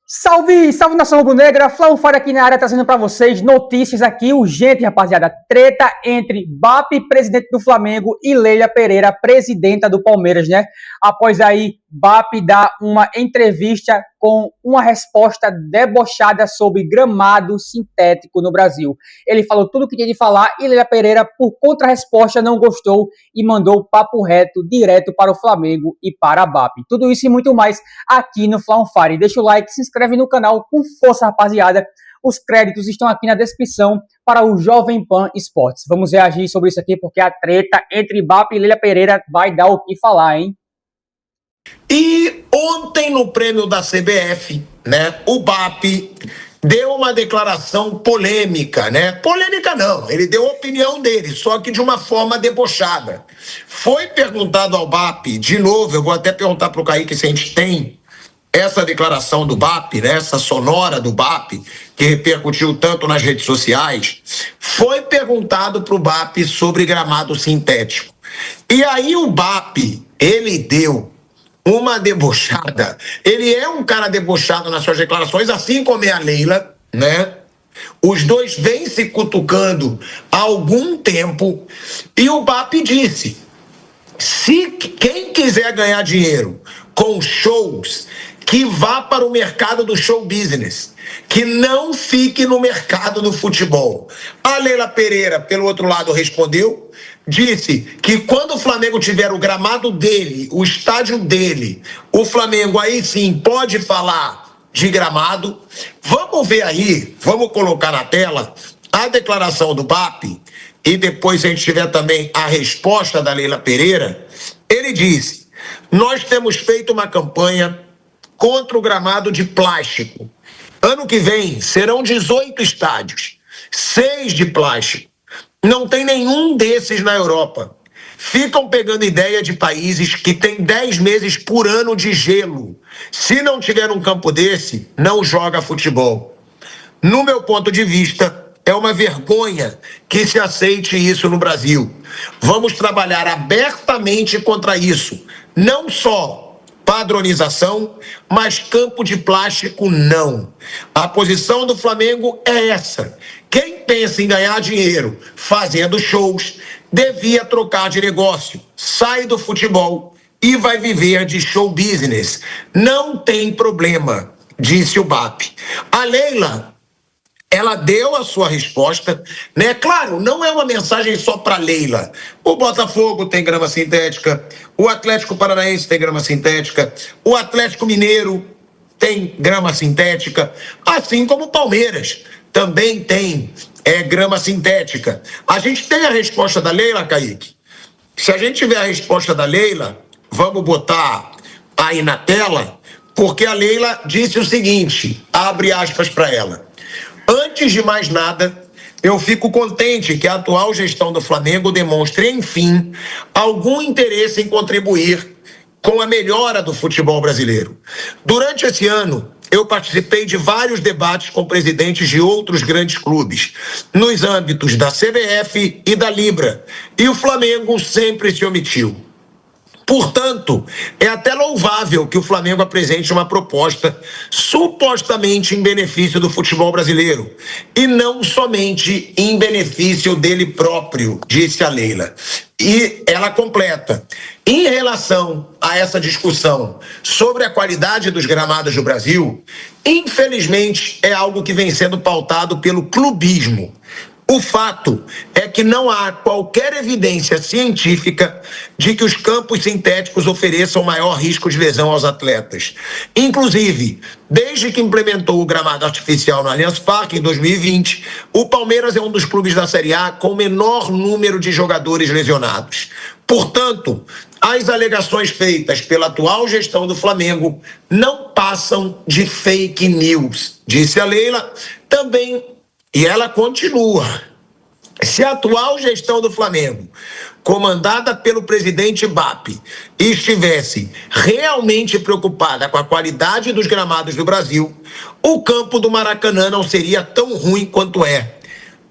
Salve, salve nação rubro-negra, Flávio Fábio aqui na área trazendo para vocês notícias aqui urgentes, rapaziada. Treta entre BAP, presidente do Flamengo, e Leila Pereira, presidenta do Palmeiras, né? Após aí BAP dar uma entrevista com uma resposta debochada sobre gramado sintético no Brasil. Ele falou tudo o que tinha de falar e Leila Pereira, por contra-resposta, não gostou e mandou o papo reto, direto para o Flamengo e para a BAP. Tudo isso e muito mais aqui no Flávio Fábio. Deixa o like, se inscreve no canal com força, rapaziada. Os créditos estão aqui na descrição para o Jovem Pan Esportes. Vamos reagir sobre isso aqui porque a treta entre BAP e Leila Pereira vai dar o que falar, hein? E ontem no prêmio da CBF, né, o BAP deu uma declaração polêmica, né? Polêmica não, ele deu a opinião dele, só que de uma forma debochada. Foi perguntado ao BAP, de novo, eu vou até perguntar para o Kaique se a gente tem essa declaração do BAP, né, essa sonora do BAP, que repercutiu tanto nas redes sociais. Foi perguntado para o BAP sobre gramado sintético. E aí o BAP, ele deu uma debochada. Ele é um cara debochado nas suas declarações, assim como é a Leila, né? Os dois vêm se cutucando há algum tempo e o BAP disse: se quem quiser ganhar dinheiro com shows, que vá para o mercado do show business, que não fique no mercado do futebol. A Leila Pereira, pelo outro lado, respondeu, disse que quando o Flamengo tiver o gramado dele, o estádio dele, o Flamengo aí sim pode falar de gramado. Vamos ver aí, vamos colocar na tela a declaração do BAP e depois a gente tiver também a resposta da Leila Pereira. Ele disse: nós temos feito uma campanha contra o gramado de plástico. Ano que vem serão 18 estádios, 6 de plástico. Não tem nenhum desses na Europa. Ficam pegando ideia de países que têm 10 meses por ano de gelo. Se não tiver um campo desse, não joga futebol. No meu ponto de vista, é uma vergonha que se aceite isso no Brasil. Vamos trabalhar abertamente contra isso. Não só padronização, mas campo de plástico não. A posição do Flamengo é essa. Quem pensa em ganhar dinheiro fazendo shows, devia trocar de negócio. Sai do futebol e vai viver de show business. Não tem problema, disse o BAP. A Leila, ela deu a sua resposta, né? Claro, não é uma mensagem só para Leila. O Botafogo tem grama sintética, o Atlético Paranaense tem grama sintética, o Atlético Mineiro tem grama sintética, assim como o Palmeiras também tem grama sintética. A gente tem a resposta da Leila, Kaique. Se a gente tiver a resposta da Leila, vamos botar aí na tela, porque a Leila disse o seguinte, abre aspas para ela: antes de mais nada, eu fico contente que a atual gestão do Flamengo demonstre, enfim, algum interesse em contribuir com a melhora do futebol brasileiro. Durante esse ano, eu participei de vários debates com presidentes de outros grandes clubes, nos âmbitos da CBF e da Libra, e o Flamengo sempre se omitiu. Portanto, é até louvável que o Flamengo apresente uma proposta supostamente em benefício do futebol brasileiro e não somente em benefício dele próprio, disse a Leila. E ela completa: em relação a essa discussão sobre a qualidade dos gramados do Brasil, infelizmente é algo que vem sendo pautado pelo clubismo. O fato é que não há qualquer evidência científica de que os campos sintéticos ofereçam maior risco de lesão aos atletas. Inclusive, desde que implementou o gramado artificial no Allianz Parque em 2020, o Palmeiras é um dos clubes da Série A com menor número de jogadores lesionados. Portanto, as alegações feitas pela atual gestão do Flamengo não passam de fake news, disse a Leila. Também, e ela continua: se a atual gestão do Flamengo, comandada pelo presidente BAP, estivesse realmente preocupada com a qualidade dos gramados do Brasil, o campo do Maracanã não seria tão ruim quanto é.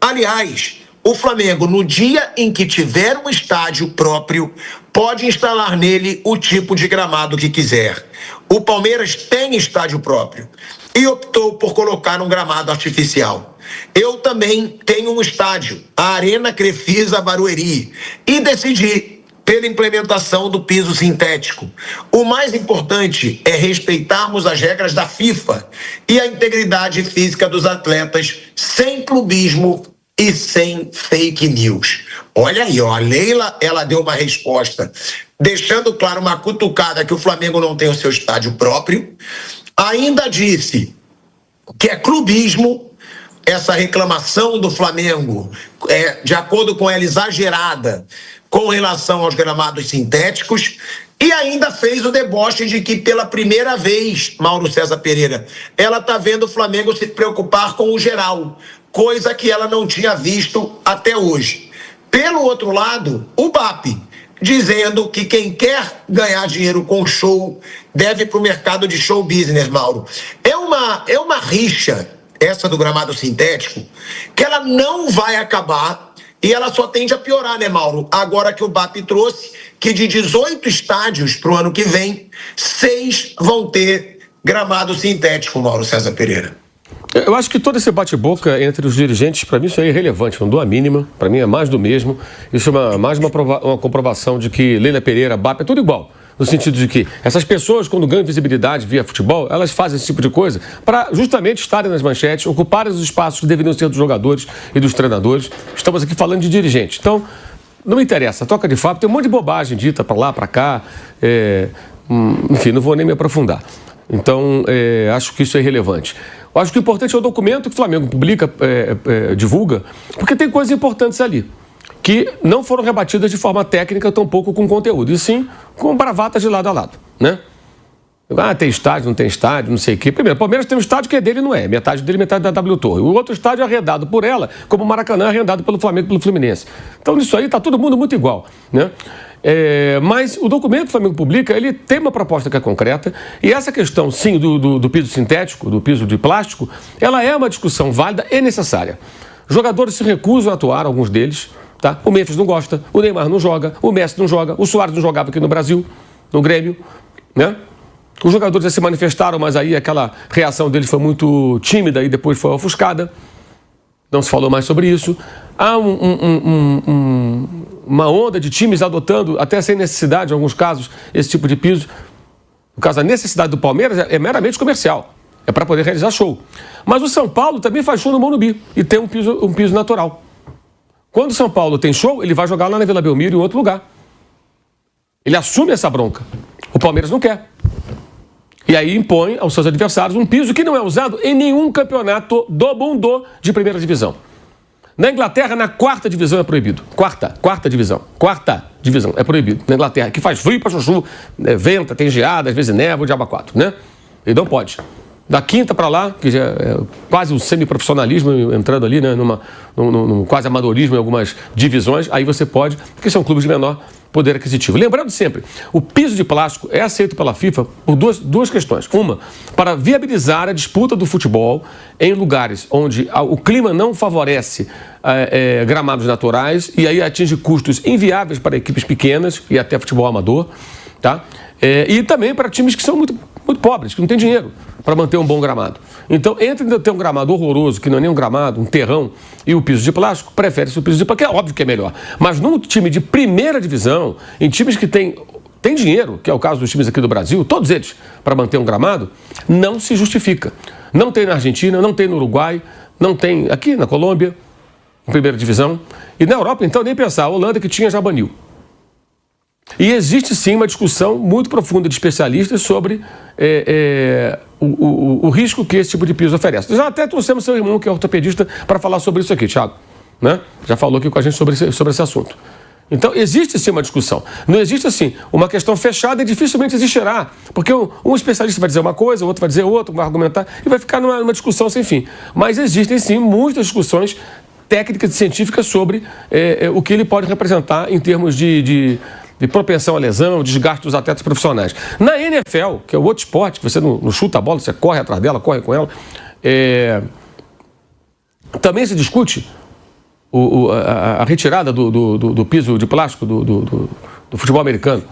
Aliás, o Flamengo, no dia em que tiver um estádio próprio, pode instalar nele o tipo de gramado que quiser. O Palmeiras tem estádio próprio e optou por colocar um gramado artificial. Eu também tenho um estádio, a Arena Crefisa Barueri, e decidi pela implementação do piso sintético. O mais importante é respeitarmos as regras da FIFA e a integridade física dos atletas, sem clubismo e sem fake news. Olha aí, ó, a Leila, ela deu uma resposta, deixando claro uma cutucada que o Flamengo não tem o seu estádio próprio. Ainda disse que é clubismo essa reclamação do Flamengo, de acordo com ela, exagerada com relação aos gramados sintéticos, e ainda fez o deboche de que pela primeira vez, Mauro César Pereira, ela está vendo o Flamengo se preocupar com o geral, coisa que ela não tinha visto até hoje. Pelo outro lado, o BAP, dizendo que quem quer ganhar dinheiro com show deve ir para o mercado de show business, Mauro. É uma rixa, essa do gramado sintético, que ela não vai acabar e ela só tende a piorar, né, Mauro? Agora que o BAP trouxe que de 18 estádios para o ano que vem, 6 vão ter gramado sintético, Mauro César Pereira. Eu acho que todo esse bate-boca entre os dirigentes, para mim isso é irrelevante, não dou a mínima, para mim é mais do mesmo. Isso é mais uma comprovação de que Leila Pereira, BAP, é tudo igual. No sentido de que essas pessoas, quando ganham visibilidade via futebol, elas fazem esse tipo de coisa para justamente estarem nas manchetes, ocuparem os espaços que deveriam ser dos jogadores e dos treinadores. Estamos aqui falando de dirigente. Então, não me interessa. Toca de fato, tem um monte de bobagem dita para lá, para cá. Enfim, não vou nem me aprofundar. Então, acho que isso é irrelevante. Eu acho que o importante é o documento que o Flamengo publica, divulga, porque tem coisas importantes ali, que não foram rebatidas de forma técnica, tampouco com conteúdo, e sim com bravatas de lado a lado, né? Tem estádio, não tem estádio, não sei o quê. Primeiro, o Palmeiras tem um estádio que é dele, não é. Metade dele, metade da W Torre. O outro estádio é arrendado por ela, como o Maracanã é arrendado pelo Flamengo e pelo Fluminense. Então, nisso aí, tá todo mundo muito igual, né? Mas o documento que o Flamengo publica, ele tem uma proposta que é concreta, e essa questão, sim, do piso sintético, do piso de plástico, ela é uma discussão válida e necessária. Jogadores se recusam a atuar, alguns deles, tá? O Memphis não gosta, o Neymar não joga, o Messi não joga, o Suárez não jogava aqui no Brasil, no Grêmio, né? Os jogadores já se manifestaram, mas aí aquela reação deles foi muito tímida e depois foi ofuscada. Não se falou mais sobre isso. Há uma onda de times adotando, até sem necessidade, em alguns casos, esse tipo de piso. No caso, a necessidade do Palmeiras é meramente comercial. É para poder realizar show. Mas o São Paulo também faz show no Morumbi e tem um piso natural. Quando o São Paulo tem show, ele vai jogar lá na Vila Belmiro, em outro lugar. Ele assume essa bronca. O Palmeiras não quer. E aí impõe aos seus adversários um piso que não é usado em nenhum campeonato do mundo de primeira divisão. Na Inglaterra, na quarta divisão é proibido. Quarta divisão é proibido. Na Inglaterra, que faz frio pra chuchu, venta, tem geada, às vezes neva, o diabo 4, né? E não pode. Da quinta para lá, que já é quase um semiprofissionalismo entrando ali, né, num quase amadorismo em algumas divisões, aí você pode, porque são clubes de menor poder aquisitivo. Lembrando sempre, o piso de plástico é aceito pela FIFA por duas questões. Uma, para viabilizar a disputa do futebol em lugares onde o clima não favorece gramados naturais e aí atinge custos inviáveis para equipes pequenas e até futebol amador, tá? E também para times que são muito pobres, que não têm dinheiro para manter um bom gramado. Então, entre ter um gramado horroroso, que não é nem um gramado, um terrão, e o piso de plástico, prefere-se o piso de plástico, que é óbvio que é melhor. Mas num time de primeira divisão, em times que têm dinheiro, que é o caso dos times aqui do Brasil, todos eles, para manter um gramado, não se justifica. Não tem na Argentina, não tem no Uruguai, não tem aqui na Colômbia, em primeira divisão. E na Europa, então, nem pensar. A Holanda, que tinha, já baniu. E existe sim uma discussão muito profunda de especialistas sobre o risco que esse tipo de piso oferece. Já até trouxemos seu irmão, que é ortopedista, para falar sobre isso aqui, Thiago, né? Já falou aqui com a gente sobre esse assunto. Então, existe sim uma discussão. Não existe, assim, uma questão fechada e dificilmente existirá. Porque um especialista vai dizer uma coisa, o outro vai dizer outra, vai argumentar, e vai ficar numa discussão sem fim. Mas existem sim muitas discussões técnicas e científicas sobre o que ele pode representar em termos de propensão à lesão, desgaste dos atletas profissionais. Na NFL, que é o outro esporte, que você não chuta a bola, você corre atrás dela, corre com ela, também se discute a retirada do piso de plástico do futebol americano.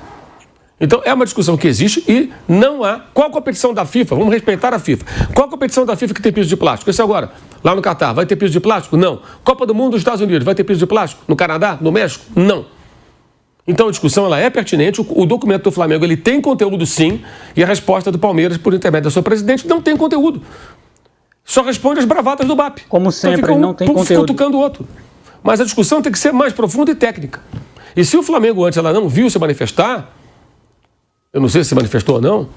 Então, é uma discussão que existe e não há. Qual a competição da FIFA? Vamos respeitar a FIFA. Qual a competição da FIFA que tem piso de plástico? Esse agora, lá no Catar, vai ter piso de plástico? Não. Copa do Mundo dos Estados Unidos, vai ter piso de plástico? No Canadá? No México? Não. Então, a discussão ela é pertinente. O documento do Flamengo ele tem conteúdo, sim, e a resposta do Palmeiras, por intermédio da sua presidente, não tem conteúdo. Só responde às bravatas do BAP. Como sempre, então, não tem conteúdo. Cutucando o outro. Mas a discussão tem que ser mais profunda e técnica. E se o Flamengo antes ela não viu se manifestar, eu não sei se manifestou ou não,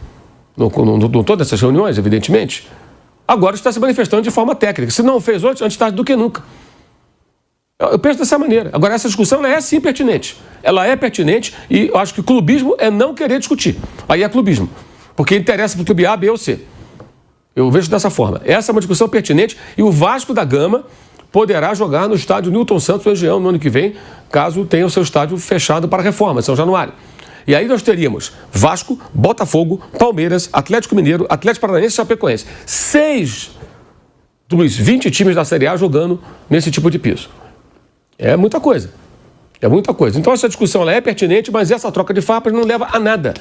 não todas essas reuniões, evidentemente, agora está se manifestando de forma técnica. Se não fez antes tarde do que nunca. Eu penso dessa maneira. Agora, essa discussão ela é sim pertinente. Ela é pertinente e eu acho que clubismo é não querer discutir. Aí é clubismo. Porque interessa para o clube A, B ou C. Eu vejo dessa forma. Essa é uma discussão pertinente e o Vasco da Gama poderá jogar no estádio Newton Santos região no ano que vem, caso tenha o seu estádio fechado para reforma, São Januário. E aí nós teríamos Vasco, Botafogo, Palmeiras, Atlético Mineiro, Atlético Paranaense e Chapecoense. 6 dos 20 times da Série A jogando nesse tipo de piso. É muita coisa. É muita coisa. Então essa discussão ela é pertinente, mas essa troca de farpas não leva a nada.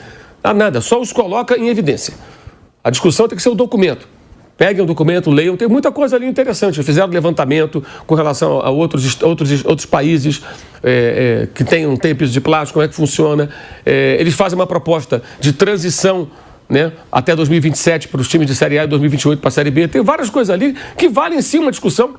A nada. Só os coloca em evidência. A discussão tem que ser o documento. Peguem o documento, leiam, tem muita coisa ali interessante. Fizeram levantamento com relação a outros países que não tem piso de plástico, como é que funciona. Eles fazem uma proposta de transição, né, até 2027 para os times de Série A e 2028 para a Série B. Tem várias coisas ali que valem sim uma discussão.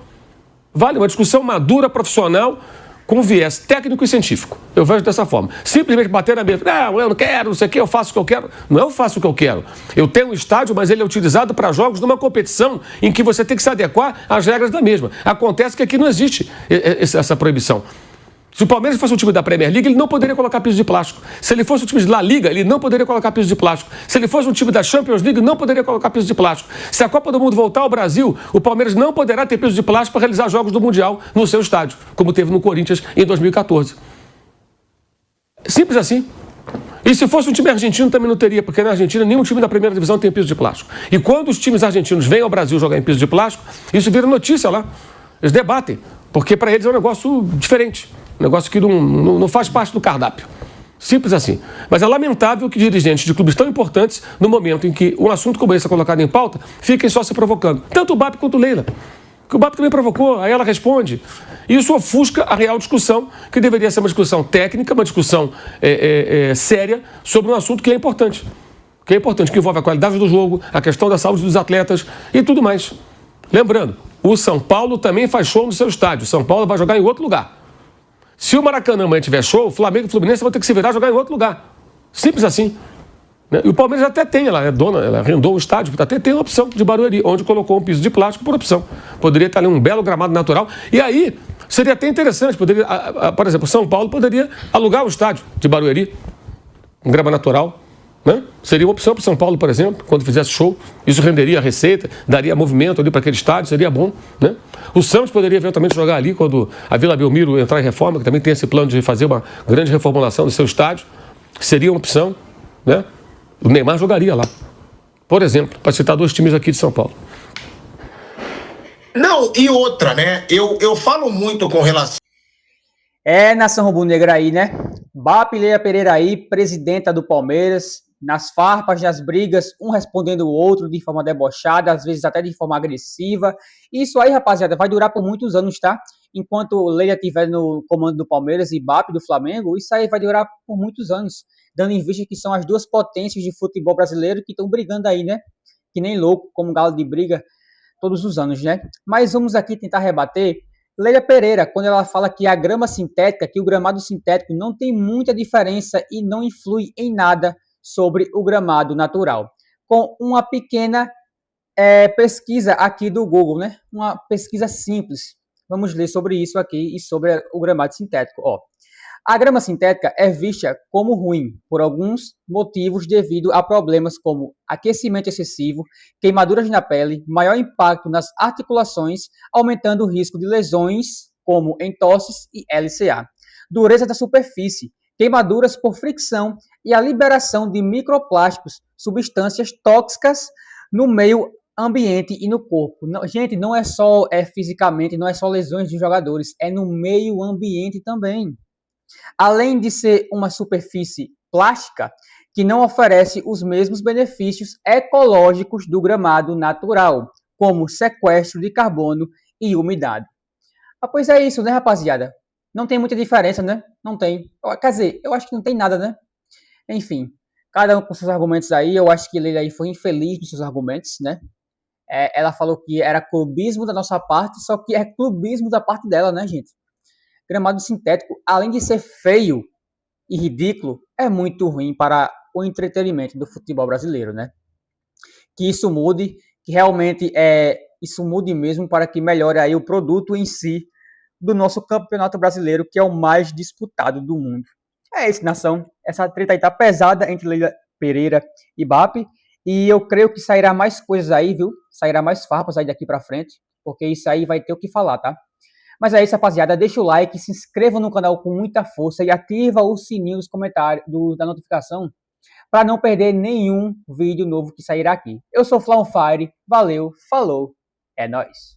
Vale uma discussão madura, profissional, com viés técnico e científico. Eu vejo dessa forma. Simplesmente bater na mesa. Não, eu não quero, não sei o que, eu faço o que eu quero. Não é eu faço o que eu quero. Eu tenho um estádio, mas ele é utilizado para jogos numa competição em que você tem que se adequar às regras da mesma. Acontece que aqui não existe essa proibição. Se o Palmeiras fosse um time da Premier League, ele não poderia colocar piso de plástico. Se ele fosse um time da La Liga, ele não poderia colocar piso de plástico. Se ele fosse um time da Champions League, não poderia colocar piso de plástico. Se a Copa do Mundo voltar ao Brasil, o Palmeiras não poderá ter piso de plástico para realizar jogos do Mundial no seu estádio, como teve no Corinthians em 2014. Simples assim. E se fosse um time argentino, também não teria, porque na Argentina nenhum time da primeira divisão tem piso de plástico. E quando os times argentinos vêm ao Brasil jogar em piso de plástico, isso vira notícia lá. Eles debatem, porque para eles é um negócio diferente. Um negócio que não faz parte do cardápio. Simples assim. Mas é lamentável que dirigentes de clubes tão importantes, no momento em que um assunto como esse é colocado em pauta, fiquem só se provocando. Tanto o BAP quanto o Leila. Que o BAP também provocou, aí ela responde. Isso ofusca a real discussão, que deveria ser uma discussão técnica, uma discussão séria, sobre um assunto que é importante. Que é importante, que envolve a qualidade do jogo, a questão da saúde dos atletas e tudo mais. Lembrando, o São Paulo também faz show no seu estádio. O São Paulo vai jogar em outro lugar. Se o Maracanã amanhã tiver show, o Flamengo e o Fluminense vão ter que se virar e jogar em outro lugar. Simples assim. E o Palmeiras até tem, ela é dona, ela arrendou o estádio, até tem a opção de Barueri, onde colocou um piso de plástico por opção. Poderia estar ali um belo gramado natural. E aí, seria até interessante, poderia, por exemplo, São Paulo poderia alugar o estádio de Barueri, um grama natural. Né? Seria uma opção para o São Paulo, por exemplo, quando fizesse show. Isso renderia a receita, daria movimento ali para aquele estádio, seria bom. Né? O Santos poderia eventualmente jogar ali quando a Vila Belmiro entrar em reforma, que também tem esse plano de fazer uma grande reformulação do seu estádio. Seria uma opção. Né? O Neymar jogaria lá, por exemplo, para citar 2 times aqui de São Paulo. Não, e outra, né? Eu falo muito com relação... Nação rubro-negra aí, né? BAP Leila Pereira aí, presidenta do Palmeiras, nas farpas, nas brigas, um respondendo o outro de forma debochada, às vezes até de forma agressiva. Isso aí, rapaziada, vai durar por muitos anos, tá? Enquanto Leila estiver no comando do Palmeiras e BAP do Flamengo, isso aí vai durar por muitos anos, dando em vista que são as duas potências de futebol brasileiro que estão brigando aí, né? Que nem louco, como galo de briga todos os anos, né? Mas vamos aqui tentar rebater Leila Pereira, quando ela fala que a grama sintética, que o gramado sintético não tem muita diferença e não influi em nada sobre o gramado natural. Com uma pequena pesquisa aqui do Google, né? Uma pesquisa simples. Vamos ler sobre isso aqui e sobre o gramado sintético. Ó, a grama sintética é vista como ruim por alguns motivos devido a problemas como aquecimento excessivo, queimaduras na pele, maior impacto nas articulações, aumentando o risco de lesões como entorses e LCA, dureza da superfície, queimaduras por fricção e a liberação de microplásticos, substâncias tóxicas no meio ambiente e no corpo. Não, gente, não é só fisicamente, não é só lesões de jogadores, é no meio ambiente também. Além de ser uma superfície plástica que não oferece os mesmos benefícios ecológicos do gramado natural, como sequestro de carbono e umidade. Pois é isso, né, rapaziada? Não tem muita diferença, né? Não tem. Quer dizer, eu acho que não tem nada, né? Enfim, cada um com seus argumentos aí. Eu acho que Leila aí foi infeliz nos seus argumentos, né? Ela falou que era clubismo da nossa parte, só que é clubismo da parte dela, né, gente? Gramado sintético, além de ser feio e ridículo, é muito ruim para o entretenimento do futebol brasileiro, né? Que isso mude, que realmente isso mude mesmo para que melhore aí o produto em si do nosso campeonato brasileiro, que é o mais disputado do mundo. É isso, nação. Essa treta aí tá pesada entre Leila Pereira e BAP, e eu creio que sairá mais coisas aí, viu? Sairá mais farpas aí daqui pra frente, porque isso aí vai ter o que falar, tá? Mas é isso, rapaziada. Deixa o like, se inscreva no canal com muita força e ativa o sininho dos comentários, da notificação, para não perder nenhum vídeo novo que sairá aqui. Eu sou Flaunfire, valeu, falou, é nóis.